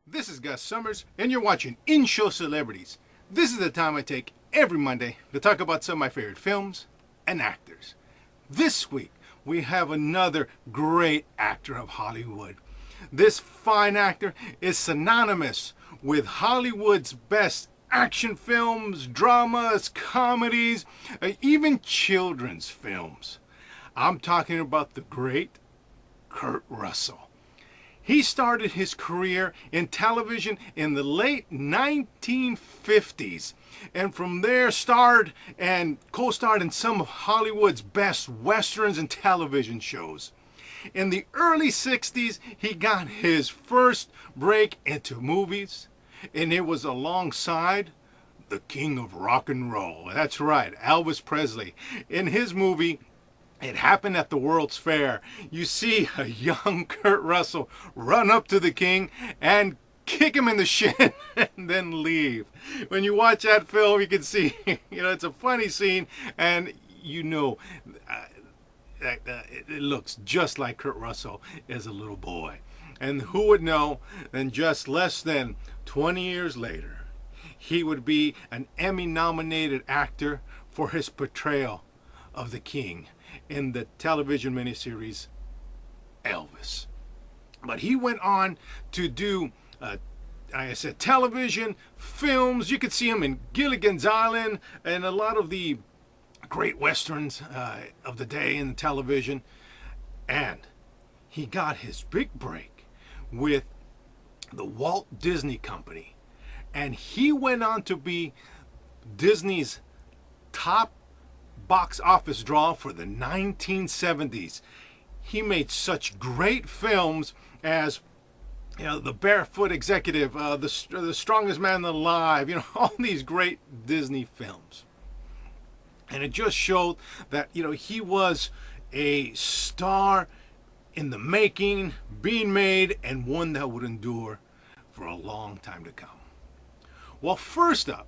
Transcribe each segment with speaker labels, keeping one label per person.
Speaker 1: This is Gus Summers, and you're watching In-Show Celebrities. This is the time I take every Monday to talk about some of my favorite films and actors. This week, we have another great actor of Hollywood. This fine actor is synonymous with Hollywood's best action films, dramas, comedies, even children's films. I'm talking about the great Kurt Russell. He started his career in television in the late 1950s, and from there starred and co-starred in some of Hollywood's best westerns and television shows. In the early 60s, he got his first break into movies, and it was alongside the king of rock and roll. That's right, Elvis Presley. In his movie, It Happened at the World's Fair, you see a young Kurt Russell run up to the king and kick him in the shin and then leave. When you watch that film, you can see, it's a funny scene, and it looks just like Kurt Russell as a little boy. And who would know, then just less than 20 years later, he would be an Emmy-nominated actor for his portrayal of the king in the television miniseries Elvis. But he went on to do, like I said, television, films. You could see him in Gilligan's Island and a lot of the great westerns of the day in television. And he got his big break with the Walt Disney Company. And he went on to be Disney's top box office draw for the 1970s. He made such great films as The Barefoot Executive, the Strongest Man Alive, all these great Disney films. And it just showed that, he was a star in the making, being made, and one that would endure for a long time to come. Well, first up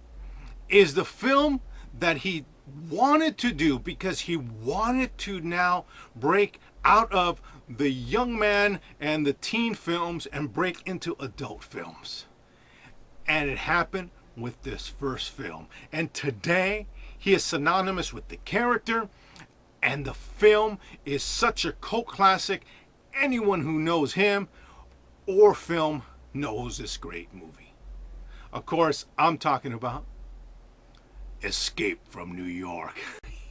Speaker 1: is the film that he wanted to do because he wanted to now break out of the young man and the teen films and break into adult films. And it happened with this first film. And today, he is synonymous with the character, and the film is such a cult classic. Anyone who knows him or film knows this great movie. Of course, I'm talking about Escape from New York.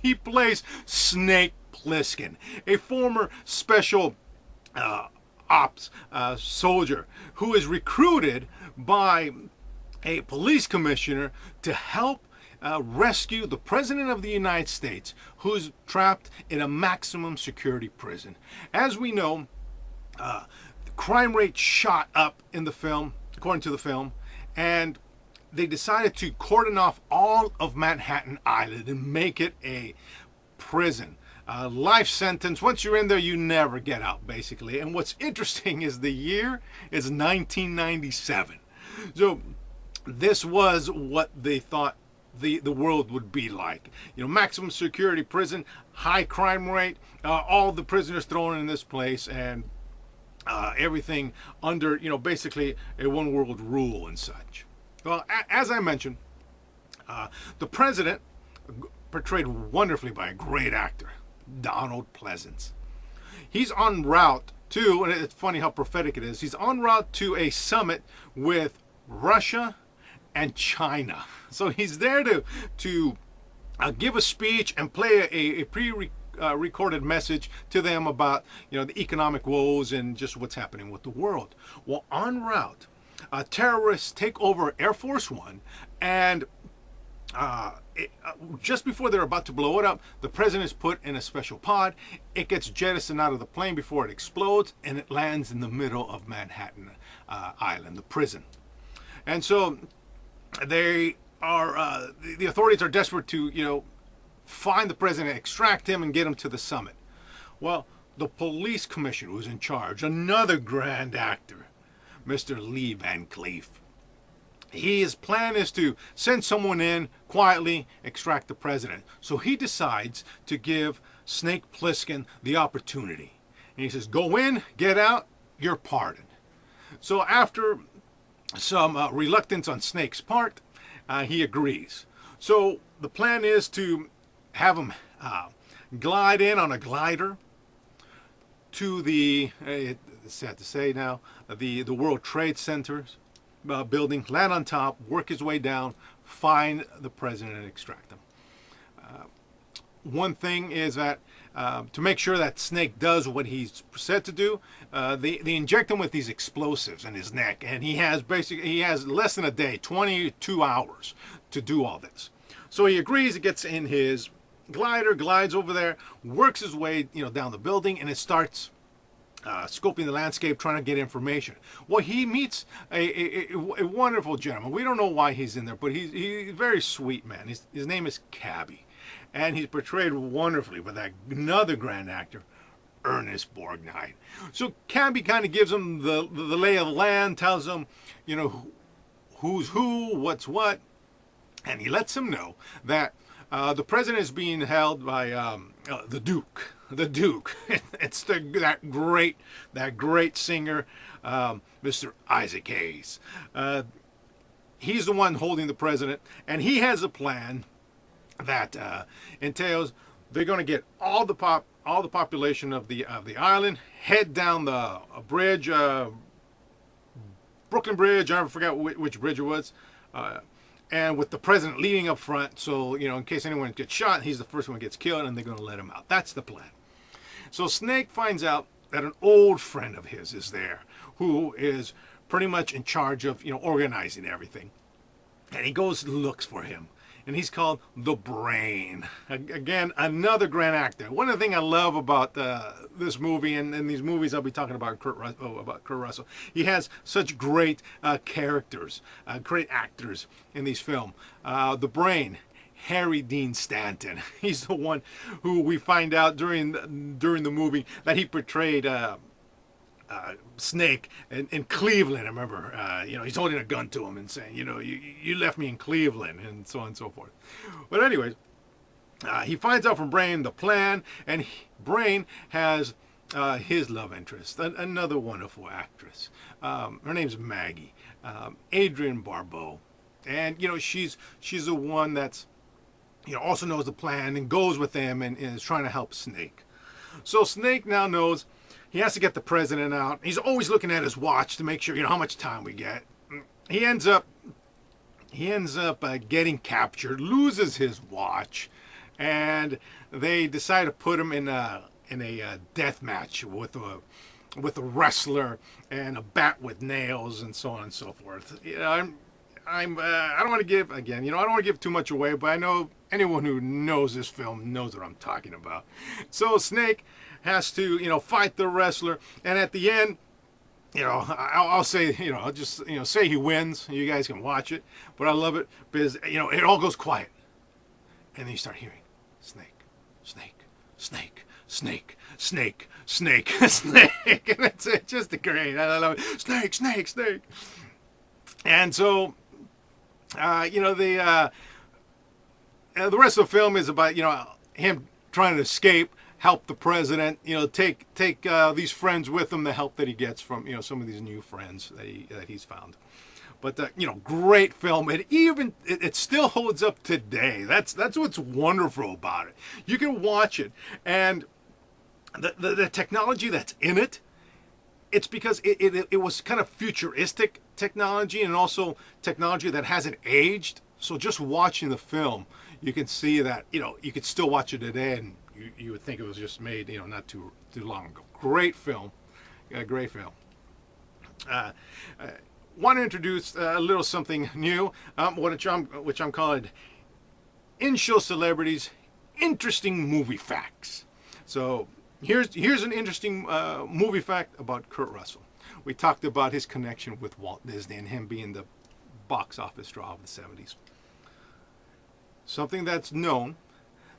Speaker 1: He plays Snake Plissken, a former special ops soldier who is recruited by a police commissioner to help rescue the President of the United States, who's trapped in a maximum security prison. As we know, the crime rate shot up in the film, according to the film, and they decided to cordon off all of Manhattan Island and make it a prison. Life sentence. Once you're in there, you never get out, basically. And what's interesting is the year is 1997. So this was what they thought the world would be like. Maximum security prison, high crime rate, all the prisoners thrown in this place, and everything under, basically a one world rule and such. Well, as I mentioned, the president, portrayed wonderfully by a great actor, Donald Pleasence. He's en route to, and it's funny how prophetic it is, he's en route to a summit with Russia and China. So he's there to give a speech and play a pre-recorded message to them about, the economic woes and just what's happening with the world. Well, en route, terrorists take over Air Force One, and just before they're about to blow it up, the president is put in a special pod. It gets jettisoned out of the plane before it explodes, and it lands in the middle of Manhattan Island, the prison. And so they are, the authorities are desperate to, find the president, extract him, and get him to the summit. Well, the police commissioner who's in charge, another grand actor, Mr. Lee Van Cleef. His plan is to send someone in, quietly extract the president. So he decides to give Snake Plissken the opportunity. And he says, go in, get out, you're pardoned. So after some reluctance on Snake's part, he agrees. So the plan is to have him glide in on a glider to it's sad to say now, the World Trade Center building, land on top, work his way down, find the president and extract him. One thing is that to make sure that Snake does what he's said to do, they inject him with these explosives in his neck, and he has less than a day, 22 hours, to do all this. So he agrees. He gets in his glider, glides over there, works his way down the building, and it starts scoping the landscape, trying to get information. Well, he meets a wonderful gentleman. We don't know why he's in there, but he's a very sweet man. His name is Cabby, and he's portrayed wonderfully by that another grand actor, Ernest Borgnine. So Cabby kind of gives him the lay of the land, tells him, who's who, what's what, and he lets him know that the president is being held by the Duke. The Duke. It's that great singer, Mr. Isaac Hayes. He's the one holding the president, and he has a plan that entails they're going to get all the population of the island, head down the bridge, Brooklyn Bridge. I forgot which bridge it was. And with the president leading up front, so in case anyone gets shot, he's the first one that gets killed, and they're going to let him out. That's the plan. So Snake finds out that an old friend of his is there, who is pretty much in charge of organizing everything, and he goes and looks for him, and he's called the Brain. Again, another grand actor. One of the things I love about this movie and these movies I'll be talking about Kurt Russell, he has such great characters, great actors in these films. The Brain, Harry Dean Stanton. He's the one who we find out during the movie that he portrayed Snake in Cleveland. I remember, he's holding a gun to him and saying, you left me in Cleveland, and so on and so forth. But anyways, he finds out from Brain the plan, and Brain has his love interest, another wonderful actress. Her name's Maggie, Adrienne Barbeau, and she's the one that's also knows the plan and goes with them and is trying to help Snake. So Snake now knows he has to get the president out. He's always looking at his watch to make sure how much time we get. He ends up getting captured, loses his watch, and they decide to put him in a death match with a wrestler and a bat with nails and so on and so forth. I don't want to give I don't want to give too much away, but I know anyone who knows this film knows what I'm talking about. So Snake has to fight the wrestler, and at the end, I'll say I'll just say he wins. You guys can watch it, but I love it because it all goes quiet, and then you start hearing Snake, Snake, Snake, Snake, Snake, Snake, Snake, and it's just great. I love it. Snake, Snake, Snake, and so. The rest of the film is about him trying to escape, help the president, take these friends with him, the help that he gets from some of these new friends that he's found. But great film. It still holds up today. That's what's wonderful about it. You can watch it, and the technology that's in it. It's because it was kind of futuristic technology, and also technology that hasn't aged. So just watching the film, you can see that you could still watch it today, and you would think it was just made not too long ago. Great film, great film. Want to introduce a little something new, which I'm calling in-show celebrities, interesting movie facts. So. Here's an interesting movie fact about Kurt Russell. We talked about his connection with Walt Disney and him being the box office draw of the 70s. Something that's known,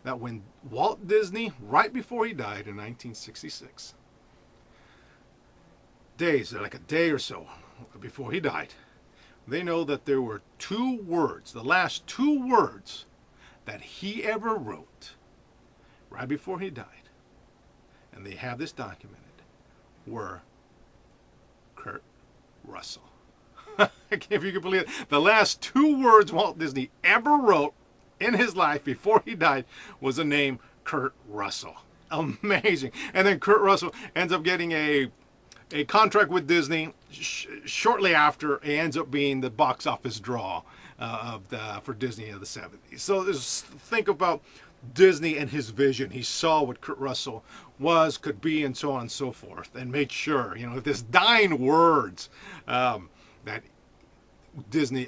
Speaker 1: that when Walt Disney, right before he died in 1966, like a day or so before he died, they know that there were the last two words that he ever wrote right before he died, and they have this documented, were Kurt Russell. If you can believe it, the last two words Walt Disney ever wrote in his life before he died was the name Kurt Russell. Amazing. And then Kurt Russell ends up getting a contract with Disney. Shortly after, he ends up being the box office draw for Disney of the 70s. So think about Disney and his vision. He saw what Kurt Russell could be, and so on and so forth, and made sure, with his dying words, that Disney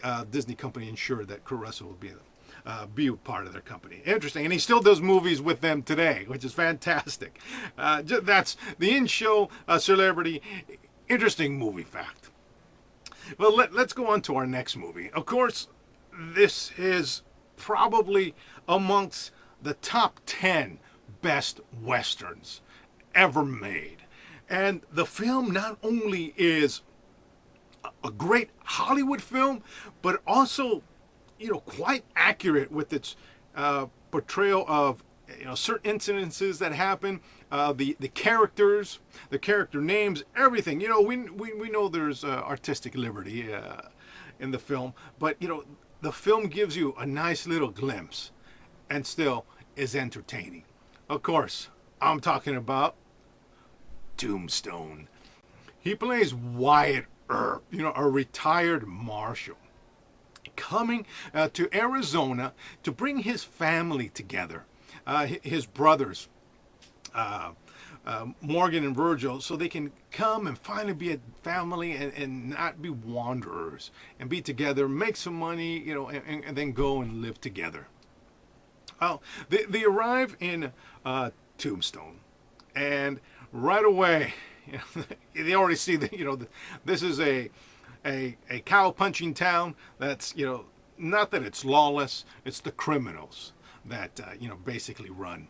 Speaker 1: company ensured that Kurt Russell would be a part of their company. Interesting. And he still does movies with them today, which is fantastic. That's the in-show celebrity. Interesting movie fact. Well, let's go on to our next movie. Of course, this is probably amongst the top 10 best westerns ever made. And the film not only is a great Hollywood film, but also, quite accurate with its portrayal of, certain incidences that happen, the characters, the character names, everything. We know there's artistic liberty in the film, but the film gives you a nice little glimpse, and still is entertaining. Of course, I'm talking about Tombstone. He plays Wyatt Earp, a retired marshal, coming to Arizona to bring his family together, his brothers, Morgan and Virgil, so they can come and finally be a family and not be wanderers, and be together, make some money, and then go and live together. Well, they arrive in Tombstone, and right away, they already see that this is a cow punching town. That's not that it's lawless. It's the criminals that basically run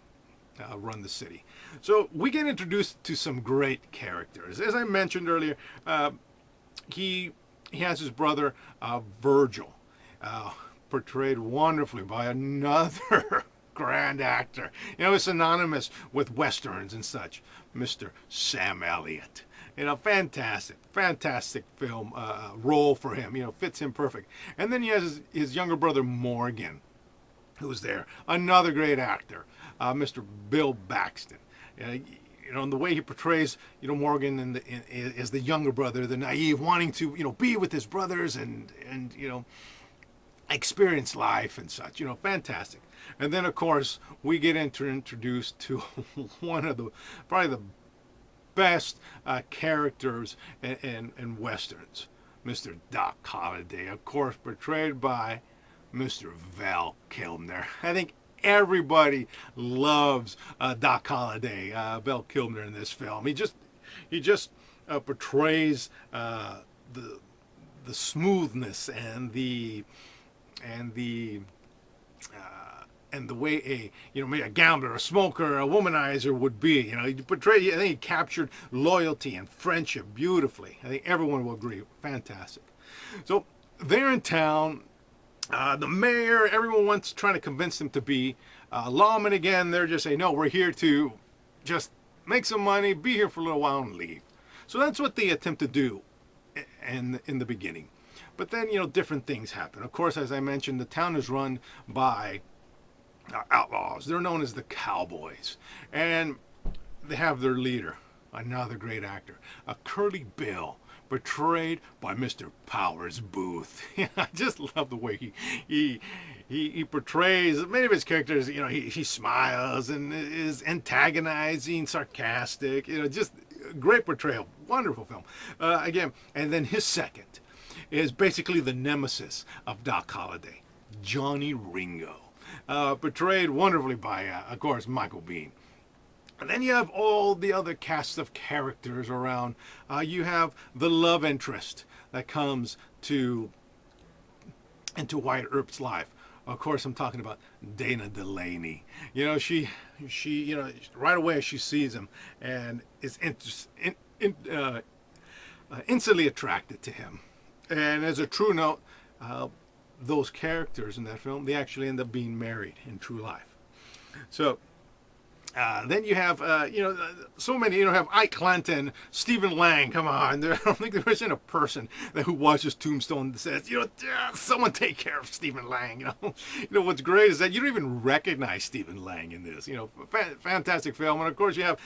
Speaker 1: the city. So we get introduced to some great characters. As I mentioned earlier, he has his brother Virgil, portrayed wonderfully by another grand actor. It's synonymous with westerns and such, Mr. Sam Elliott. Fantastic film role for him. Fits him perfect. And then he has his younger brother Morgan, who's there, another great actor, Mr. Bill Paxton. And the way he portrays, Morgan as the younger brother, the naive, wanting to, be with his brothers and experience life and such. Fantastic. And then, of course, we get introduced to one of probably the best characters in westerns, Mr. Doc Holliday, of course, portrayed by Mr. Val Kilmer. I think everybody loves Doc Holliday, Val Kilmer, in this film. He just portrays the smoothness and the way maybe a gambler, a smoker, a womanizer would be. He portrayed. I think he captured loyalty and friendship beautifully. I think everyone will agree. Fantastic. So they're in town. The mayor, everyone wants trying to convince them to be lawmen again. They're just saying, no, we're here to just make some money, be here for a little while, and leave. So that's what they attempt to do in the beginning. But then, different things happen. Of course, as I mentioned, the town is run by outlaws. They're known as the Cowboys. And they have their leader, another great actor, a Curly Bill, portrayed by Mr. Powers Booth. I just love the way he portrays many of his characters. He smiles and is antagonizing, sarcastic. Just great portrayal. Wonderful film. Again, and then his second is basically the nemesis of Doc Holliday, Johnny Ringo, portrayed wonderfully by, of course, Michael Biehn. And then you have all the other cast of characters around. You have the love interest that comes into Wyatt Earp's life. Of course, I'm talking about Dana Delaney. She right away she sees him and is instantly attracted to him. And as a true note, those characters in that film, they actually end up being married in true life. So Then you have, so many. You know, have Ike Clanton, Stephen Lang. Come on, I don't think there isn't a person who watches Tombstone that says, someone take care of Stephen Lang. What's great is that you don't even recognize Stephen Lang in this. Fantastic film, and of course you have,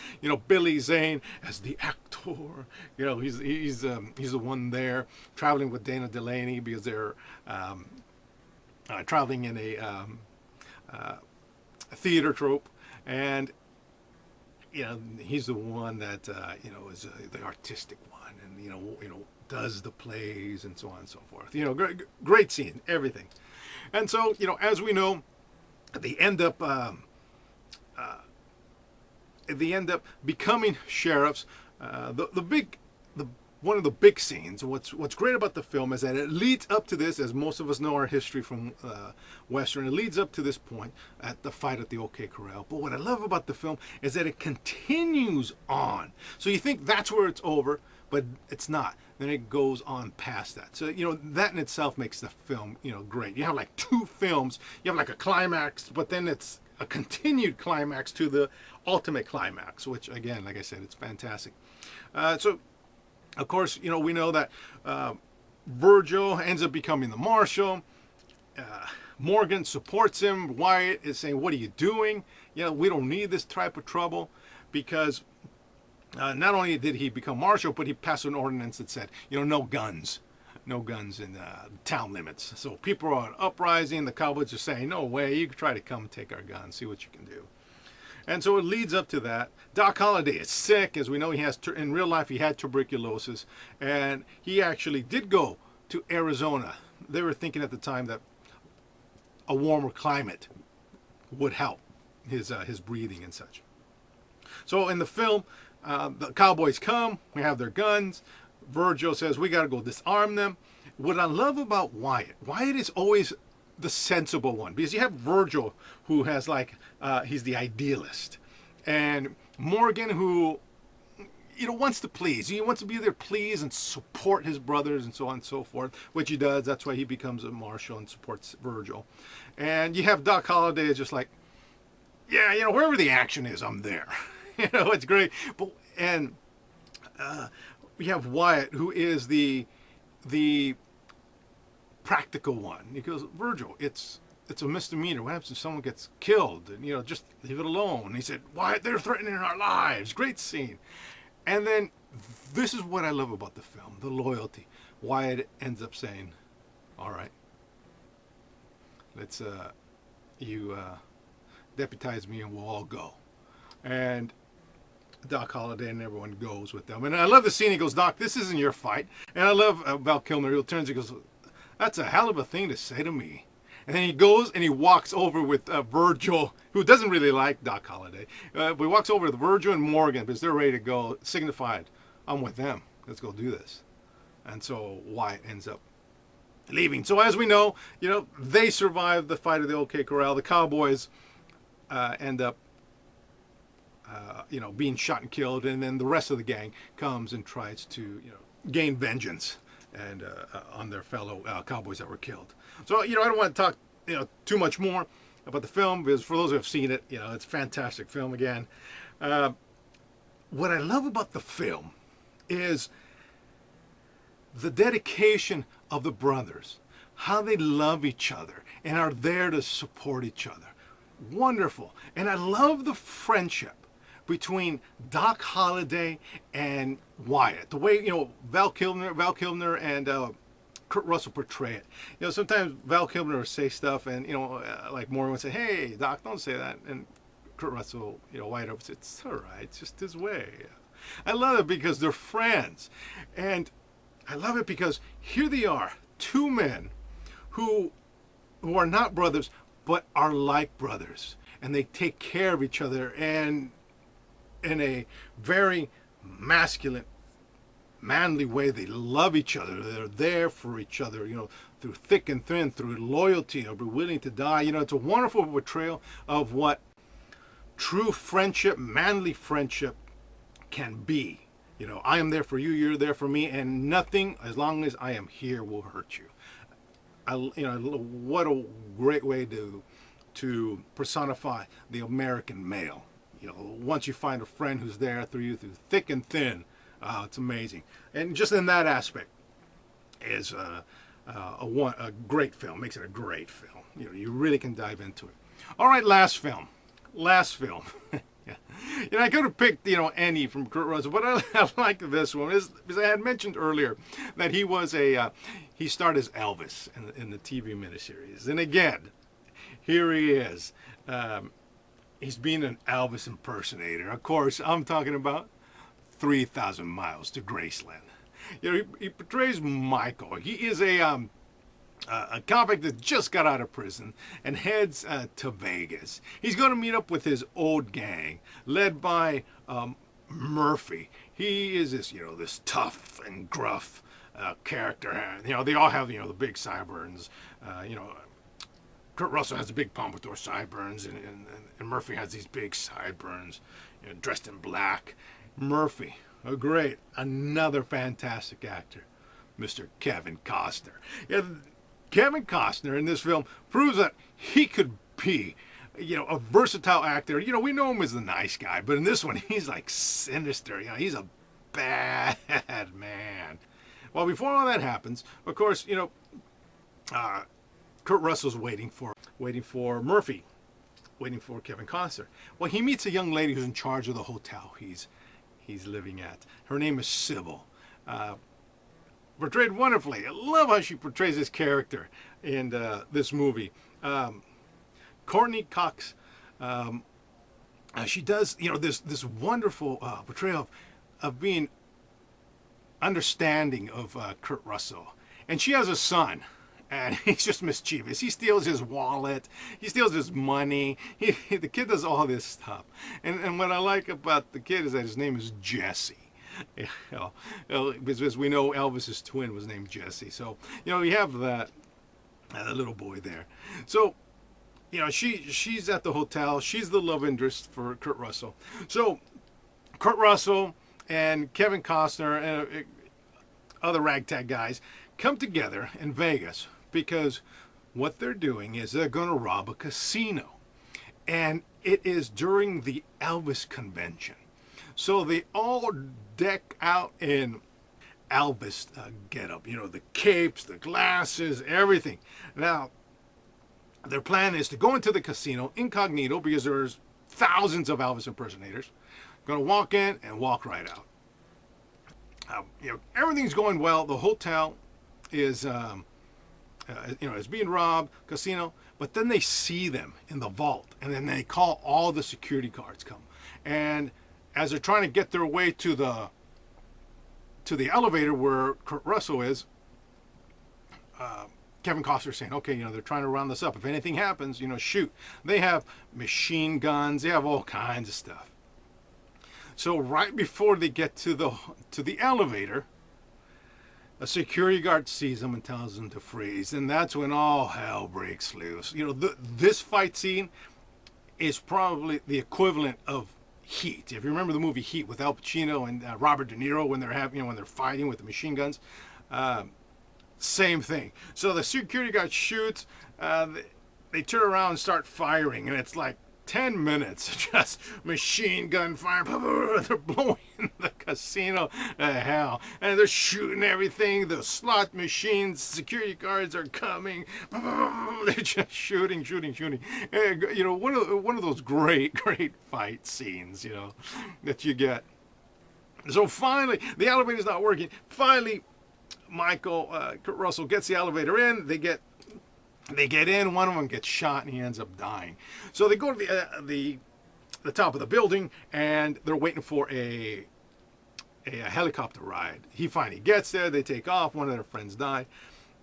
Speaker 1: Billy Zane as the actor. He's the one there traveling with Dana Delaney because they're traveling in a theater troupe, and he's the one that is the artistic one, and does the plays and so on and so forth. Great scene, everything. And so as we know, they end up becoming sheriffs. The one of the big scenes. What's great about the film is that it leads up to this, as most of us know our history from Western. It leads up to this point at the fight at the OK Corral. But what I love about the film is that it continues on. So you think that's where it's over, but it's not. Then it goes on past that. So that in itself makes the film great. You have like two films. You have like a climax, but then it's a continued climax to the ultimate climax, which again, like I said, it's fantastic. So of course, we know that Virgil ends up becoming the marshal. Morgan supports him. Wyatt is saying, "What are you doing? We don't need this type of trouble," because not only did he become marshal, but he passed an ordinance that said, no guns. No guns in town limits. So people are on uprising. The cowboys are saying, "No way, you can try to come take our guns, see what you can do." And so it leads up to that. Doc Holliday is sick. As we know, he has in real life, he had tuberculosis. And he actually did go to Arizona. They were thinking at the time that a warmer climate would help his breathing and such. So in the film, the cowboys come. We have their guns. Virgil says, "We got to go disarm them." What I love about Wyatt is always the sensible one, because you have Virgil, who has he's the idealist, and Morgan, who wants to please. He wants to be there, please, and support his brothers and so on and so forth, which he does. That's why he becomes a marshal and supports Virgil. And you have Doc Holliday just like, yeah, wherever the action is, I'm there. It's great. And we have Wyatt, who is the practical one. He goes, "Virgil, it's a misdemeanor. What happens if someone gets killed? And just leave it alone." And he said, "Why? They're threatening our lives." Great scene. And then this is what I love about the film: the loyalty. Wyatt ends up saying, "All right, let's you deputize me, and we'll all go." And Doc Holliday and everyone goes with them. And I love the scene. He goes, "Doc, this isn't your fight." And I love Val Kilmer. He turns. He goes, "That's a hell of a thing to say to me." And then he goes and he walks over with Virgil, who doesn't really like Doc Holliday. But he walks over with Virgil and Morgan because they're ready to go, signified, "I'm with them. Let's go do this." And so Wyatt ends up leaving. So as we know, they survive the fight of the OK Corral. The cowboys end up, being shot and killed. And then the rest of the gang comes and tries to, gain vengeance and on their fellow cowboys that were killed. So I don't want to talk too much more about the film, because for those who have seen it, it's a fantastic film again. What I love about the film is the dedication of the brothers, how they love each other and are there to support each other. Wonderful. And I love the friendship between Doc Holliday and Wyatt. The way Val Kilmer and Kurt Russell portray it. Sometimes Val Kilmer will say stuff, and like Morgan would say, "Hey, Doc, don't say that," and Kurt Russell, Wyatt would say, "It's all right, it's just his way." I love it because they're friends, and I love it because here they are, two men who are not brothers but are like brothers, and they take care of each other, and in a very masculine, manly way. They love each other. They're there for each other, through thick and thin, through loyalty, or be willing to die. It's a wonderful portrayal of what true friendship, manly friendship can be. I am there for you, you're there for me, and nothing, as long as I am here, will hurt you. What a great way to personify the American male. You know, once you find a friend who's there through thick and thin, it's amazing. And just in that aspect is a great film. Makes it a great film. You know, you really can dive into it. All right, last film. Last film. Yeah. You know, I could have picked, you know, any from Kurt Russell, but I like this one because I had mentioned earlier that he was he starred as Elvis in the TV miniseries, and again, here he is. He's being an Elvis impersonator. Of course, I'm talking about 3,000 Miles to Graceland. You know, he portrays Michael. He is a convict that just got out of prison and heads to Vegas. He's going to meet up with his old gang, led by Murphy. He is this, you know, this tough and gruff character. You know, they all have, you know, the big sideburns. You know, Kurt Russell has the big pompadour sideburns, and Murphy has these big sideburns, you know, dressed in black. Murphy, another fantastic actor, Mr. Kevin Costner. Yeah, Kevin Costner in this film proves that he could be, you know, a versatile actor. You know, we know him as the nice guy, but in this one, he's like sinister. You know, he's a bad man. Well, before all that happens, of course, you know, Kurt Russell's waiting for Murphy, waiting for Kevin Costner. Well, he meets a young lady who's in charge of the hotel he's living at. Her name is Sybil. Portrayed wonderfully. I love how she portrays this character in this movie. Courtney Cox, she does, you know, this wonderful portrayal of being understanding of Kurt Russell. And she has a son, and he's just mischievous. He steals his wallet. He steals his money. The kid does all this stuff. And what I like about the kid is that his name is Jesse. You know, because we know Elvis's twin was named Jesse. So, you know, we have that little boy there. So, you know, she's at the hotel. She's the love interest for Kurt Russell. So, Kurt Russell and Kevin Costner and other ragtag guys come together in Vegas because what they're doing is they're going to rob a casino. And it is during the Elvis convention. So they all deck out in Elvis getup, you know, the capes, the glasses, everything. Now, their plan is to go into the casino incognito because there's thousands of Elvis impersonators. Going to walk in and walk right out. You know, everything's going well. The hotel is, you know, is being robbed, casino. But then they see them in the vault, and then they call all the security guards come. And as they're trying to get their way to the elevator where Kurt Russell is, Kevin Costner's saying, okay, you know, they're trying to round this up. If anything happens, you know, shoot. They have machine guns. They have all kinds of stuff. So right before they get to the elevator, a security guard sees them and tells them to freeze. And that's when all hell breaks loose. You know, this fight scene is probably the equivalent of Heat. If you remember the movie Heat with Al Pacino and Robert De Niro when they're fighting with the machine guns, same thing. So the security guard shoots, they turn around and start firing, and it's like 10 minutes of just machine gun fire. They're blowing the casino to hell, and they're shooting everything. The slot machines, security guards are coming. They're just shooting. And, you know, one of those great fight scenes, you know, that you get. So finally, the elevator's not working. Finally, Kurt Russell gets the elevator in. They get in. One of them gets shot, and he ends up dying. So they go to the top of the building, and they're waiting for a helicopter ride. He finally gets there. They take off. One of their friends died,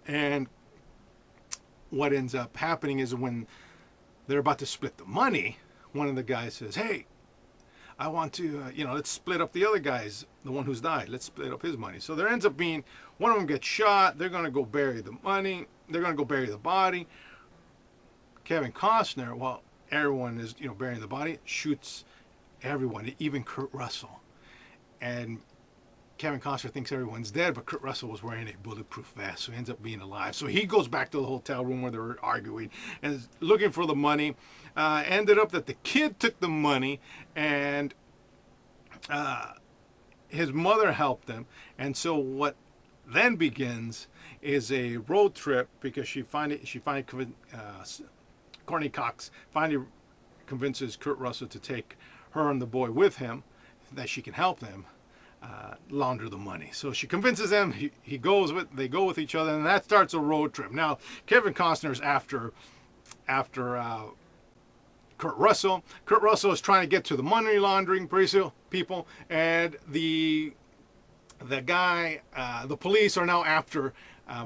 Speaker 1: and what ends up happening is when they're about to split the money, one of the guys says, "Hey, I want to, you know, let's split up the other guys, the one who's died. Let's split up his money." So there ends up being one of them gets shot. They're going to go bury the money. They're going to go bury the body. Kevin Costner, while everyone is, you know, burying the body, shoots everyone, even Kurt Russell. And Kevin Costner thinks everyone's dead, but Kurt Russell was wearing a bulletproof vest, so he ends up being alive. So he goes back to the hotel room where they were arguing and is looking for the money. Ended up that the kid took the money, and his mother helped him. And so what then begins is a road trip, because Courtney Cox finally convinces Kurt Russell to take her and the boy with him, that she can help them launder the money. So she convinces them. They go with each other, and that starts a road trip. Now Kevin Costner's after Kurt Russell. Kurt Russell is trying to get to the money laundering people, and the police are now after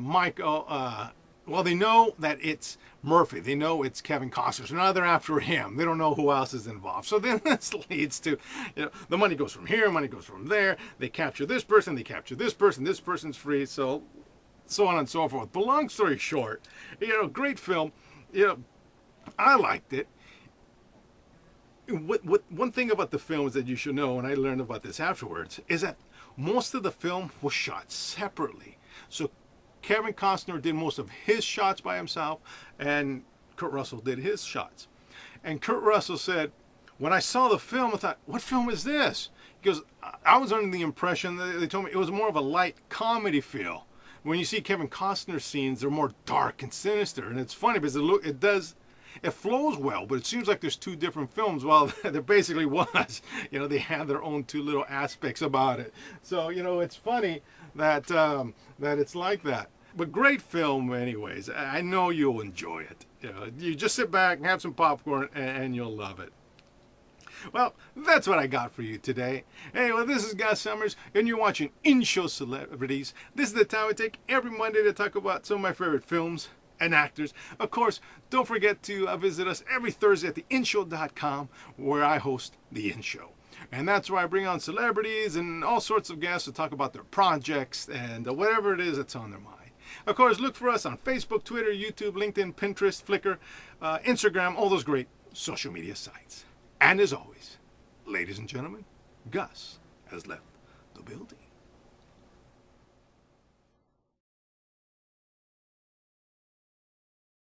Speaker 1: Michael. Well, they know that it's Murphy. They know it's Kevin Costner. So now they're after him. They don't know who else is involved. So then this leads to, the money goes from here, money goes from there. They capture this person, they capture this person. This person's free. So on and so forth. But long story short, great film. I liked it. One thing about the film is that you should know, and I learned about this afterwards, is that most of the film was shot separately. So Kevin Costner did most of his shots by himself, and Kurt Russell did his shots. And Kurt Russell said, when I saw the film, I thought, what film is this? He goes, I was under the impression that they told me it was more of a light comedy feel. When you see Kevin Costner scenes, they're more dark and sinister. And it's funny because it flows well, but it seems like there's two different films. Well, there basically was. They had their own two little aspects about it. So, it's funny that it's like that. But great film anyways. I know you'll enjoy it. You just sit back and have some popcorn and you'll love it. Well, that's what I got for you today. Anyway, this is Gus Summers, and you're watching In-Show Celebrities. This is the time I take every Monday to talk about some of my favorite films and actors. Of course, don't forget to visit us every Thursday at theinshow.com, where I host The In Show. And that's where I bring on celebrities and all sorts of guests to talk about their projects and whatever it is that's on their mind. Of course, look for us on Facebook, Twitter, YouTube, LinkedIn, Pinterest, Flickr, Instagram, all those great social media sites. And as always, ladies and gentlemen, Gus has left the building.